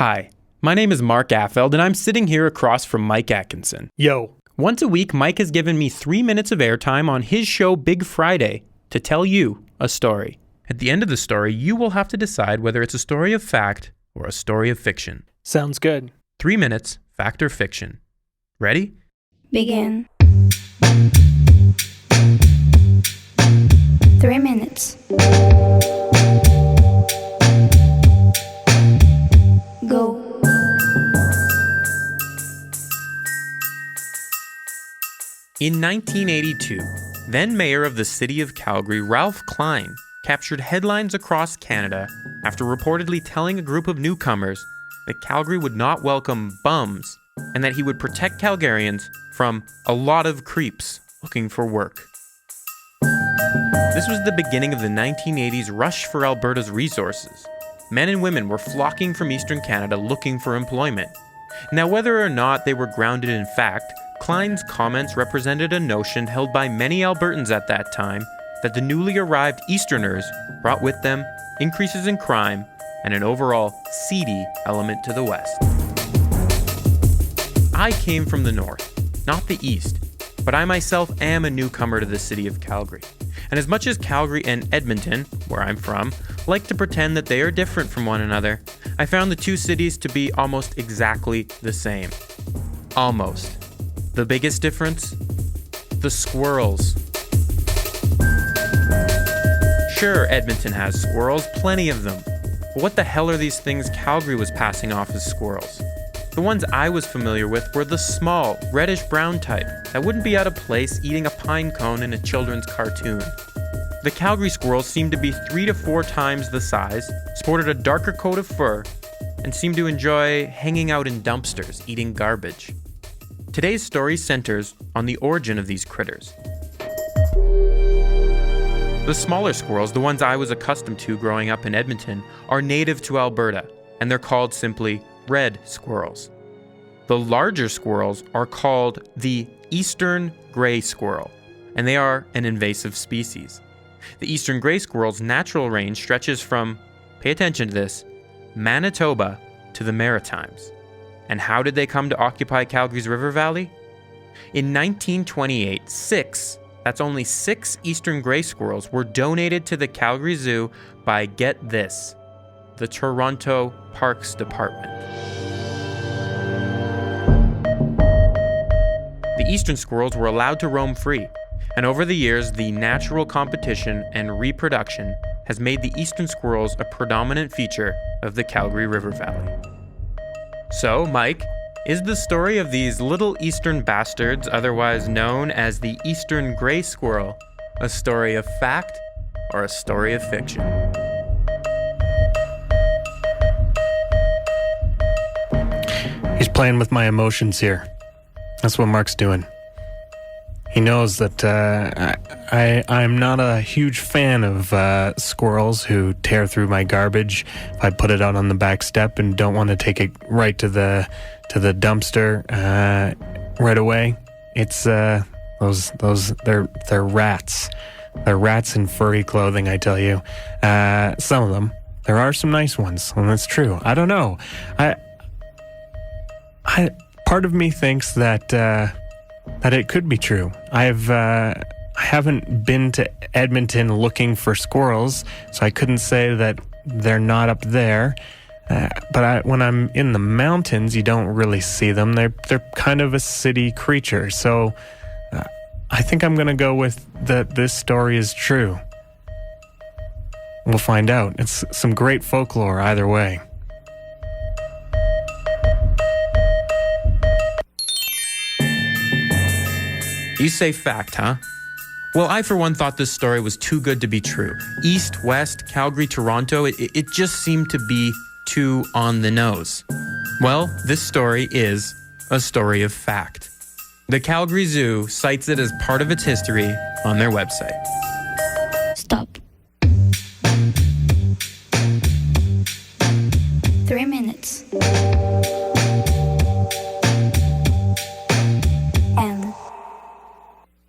Hi, my name is Marc Affeld, and I'm sitting here across from Myke Atkinson. Yo. Once a week, Myke has given me 3 minutes of airtime on his show Big Friday to tell you a story. At the end of the story, you will have to decide whether it's a story of fact or a story of fiction. Sounds good. 3 minutes, fact or fiction. Ready? Begin. 3 minutes. Go. In 1982, then mayor of the city of Calgary, Ralph Klein, captured headlines across Canada after reportedly telling a group of newcomers that Calgary would not welcome bums and that he would protect Calgarians from a lot of creeps looking for work. This was the beginning of the 1980s rush for Alberta's resources. Men and women were flocking from Eastern Canada looking for employment. Now, whether or not they were grounded in fact, Klein's comments represented a notion held by many Albertans at that time that the newly arrived Easterners brought with them increases in crime and an overall seedy element to the West. I came from the North, not the East, but I myself am a newcomer to the city of Calgary. And as much as Calgary and Edmonton, where I'm from, like to pretend that they are different from one another, I found the two cities to be almost exactly the same. Almost. The biggest difference? The squirrels. Sure, Edmonton has squirrels, plenty of them. But what the hell are these things Calgary was passing off as squirrels? The ones I was familiar with were the small, reddish-brown type that wouldn't be out of place eating a pine cone in a children's cartoon. The Calgary squirrels seemed to be 3 to 4 times the size, sported a darker coat of fur, and seemed to enjoy hanging out in dumpsters, eating garbage. Today's story centers on the origin of these critters. The smaller squirrels, the ones I was accustomed to growing up in Edmonton, are native to Alberta, and they're called simply red squirrels. The larger squirrels are called the eastern gray squirrel, and they are an invasive species. The eastern gray squirrel's natural range stretches from, pay attention to this, Manitoba to the Maritimes. And how did they come to occupy Calgary's river valley? In 1928, that's only six eastern gray squirrels were donated to the Calgary Zoo by, get this, the Toronto Parks Department. The eastern squirrels were allowed to roam free, and over the years, the natural competition and reproduction has made the eastern squirrels a predominant feature of the Calgary River Valley. So, Myke, is the story of these little eastern bastards, otherwise known as the eastern gray squirrel, a story of fact or a story of fiction? He's playing with my emotions here. That's what Marc's doing. He knows that I'm not a huge fan of squirrels who tear through my garbage if I put it out on the back step and don't want to take it right to the dumpster right away. It's they're rats. They're rats in furry clothing, I tell you. Some of them. There are some nice ones, and that's true. I don't know. I part of me thinks that it could be true. I haven't been to Edmonton looking for squirrels, so I couldn't say that they're not up there. But when I'm in the mountains, you don't really see them. They're kind of a city creature. So I think I'm going to go with that this story is true. We'll find out. It's some great folklore either way. You say fact, huh? Well, I for one thought this story was too good to be true. East, West, Calgary, Toronto, it just seemed to be too on the nose. Well, this story is a story of fact. The Calgary Zoo cites it as part of its history on their website. Stop.